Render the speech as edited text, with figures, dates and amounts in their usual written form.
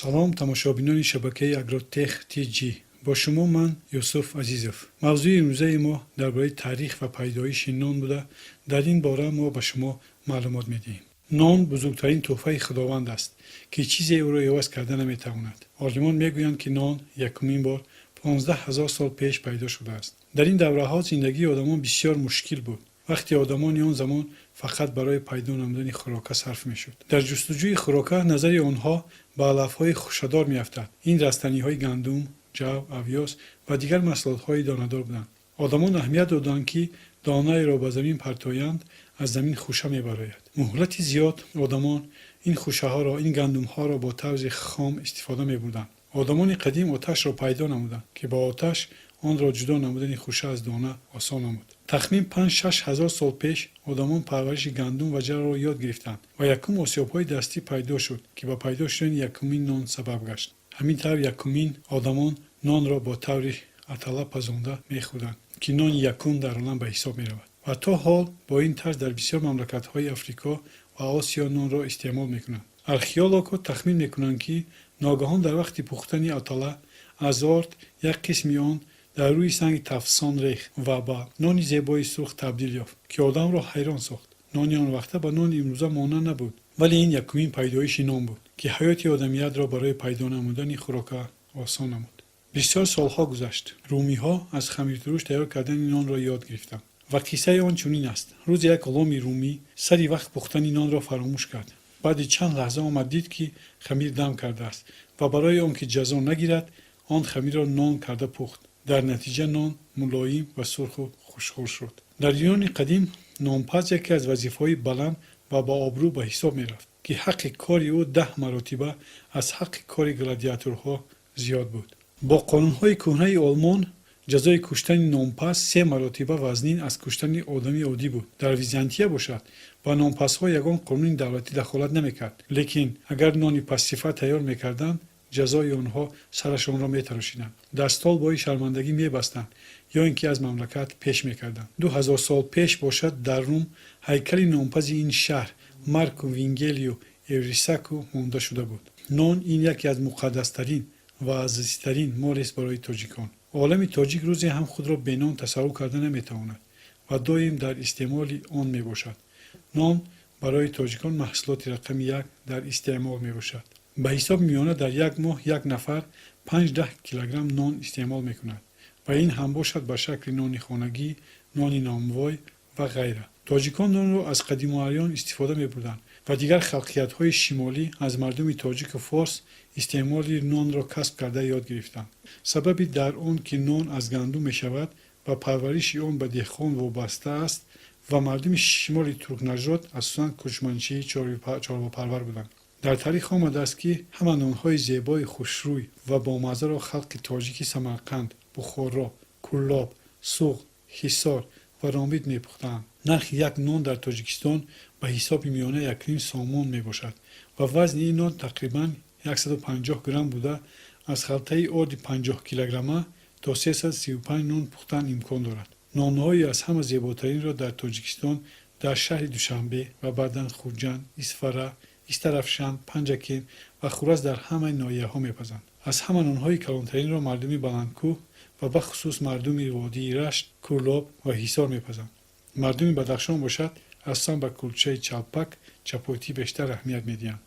سلام تماشابینان شبکه اگروتک تی جی. با شما من یوسف عزیزов. موضوع امروزه ما درباره تاریخ و پیدایش نان بوده. در این باره ما به شما معلومات میدیم. نان بزرگترین تحفه خداوند است که چیزی او را عوض کردن نمیتواند. عالمان میگویند که نان یکمین بار 15000 سال پیش پیدا شده است. در این دوره‌ها زندگی آدمان بسیار مشکل بود. وقتی آدمان آن زمان فقط برای پیدا نمودن خوراک صرف میشد. در جستجوی خوراک نظر آنها به علف‌های خوشه‌دار میافتاد. این رستنی‌های گندم، جو، اویاس و دیگر محصولات‌های دانه‌دار بودند. آدمان اهمیت دادند که دانه را به زمین پرتایند، از زمین خوشه میبراید. مهلت زیاد آدمان این خوشه‌ها را، این گندم‌ها را با طرز خام استفاده می‌بردند. آدمان قدیم آتش را پیدا نمودند که با آتش آن را جدا نمودن خوشه از دانه آسان نمود. تخمین 5-6 هزار سال پیش آدمان پرورش گندم و جو را یاد گرفتند و یکم آسیاب‌های دستی پیدا شد که با پیدا شدن یکمین نان سبب گشت. همین طور یکمین آدمان نان را با طور عطله پزانده می‌خوردند که نان یکم در عالم به حساب می‌رود. و تا حال با این طرز در بسیار مملکت‌های آفریقا و آسیا نان را استعمال می‌کنند. ارخئولوژها تخمین می‌کنند که ناگهان در وقت پختن عطله از آرد یک قسمی آن در روی سنگ تفسان ریخت و به نان زیبای سرخ تبدیل یافت که آدم را حیران ساخت. نان آن وقت به نان امروزه مانند نبود، ولی این یکمین پیدایش نان بود که حیات آدمیت را برای پیدا نمودن خوراک آسان نمود. بسیار سالها گذشت. رومی‌ها از خمیرتروش تیار کردن نان را یاد گرفتند و قصه آن چنین است. روز یک غلام رومی سری وقت پختن نان را فراموش کرد. بعد چند لحظه آمد دید که خمیر دم کرده است و برای آنکه جزا نگیرد آن خمیر را نان کرده پخت. در نتیجه نان ملایم و سرخ و خوشخور شد. در یونان قدیم نانپز یکی از وظیفه‌های بلند و با آبرو به حساب می‌رفت که حق کاری او 10 مرتبه از حق کاری گلادیاتورها زیاد بود. با قانون‌های کهنه آلمان جزای کشتن نانپز 3 مرتبه وزنین از کشتن آدمی عادی بود. در ویزانتیه باشد با نانپزها یگان قانون دولتی دخالت نمی‌کرد، لیکن اگر نان پسیفه تیار می‌کردند جزای آنها سرشان را می‌تراشیدند، دستال با شرمندگی می‌بستند یا اینکه از مملکت پیش می‌کردند. 2000 سال پیش باشد در روم هیکل نانپز این شهر مارکو وینگلیو اوریساکو مانده شده بود. نان این یکی از مقدس‌ترین و عزیزترین مال است برای تاجیکان. عالم تاجیک روزی هم خود را به نان تصور کردن نمی‌تواند و دائم در استعمال آن میباشد. نان برای تاجیکان محصولات رقم 1 در استعمال میباشد. به حساب میانه در یک ماه یک نفر 5-10 کیلوگرم نان استعمال میکند و این هم باشد به شکل نان خانگی، نان نانوای و غیره. تاجیکان نان را از قدیم آریان استفاده میبردند و دیگر خلقیت‌های شمالی از مردم تاجیک و فارس استعمال نان را کسب کرده یاد گرفتند. سببی در آن که نان از گندم میشود و پرورش آن به دهقان وابسته است و مردم شمال ترک نژاد اساساً کوچمنچی چارپایه بودند. در تاریخ آمده است که همه نان‌های زیبای خوشروی و بامزه را خلق تاجیک سمرقند، بخارا، کلاب، سوغد، حصار و رامید می‌پختند. نرخ یک نان در تاجیکستان به حساب میانه 1.5 سامان میباشد و وزن این نان تقریباً 150 گرم بوده. از خلطه آرد 50 کیلوگرمه تا 335 نان پختن امکان دارد. نان‌های از همه زیباترین را در تاجیکستان در شهر دوشنبه و بعداً خورجند، اسفره، استرافشان، پنجکین و خورز در همه ناحیه‌ها می‌پزند. از همه نان‌های کلانترین را مردم بلندکوه و به خصوص مردم وادی رشت، کلاب و حصار می‌پزند. مردم بدخشان باشد اصلا به کلچه چلپک، چپاتی بیشتر اهمیت می‌دهند.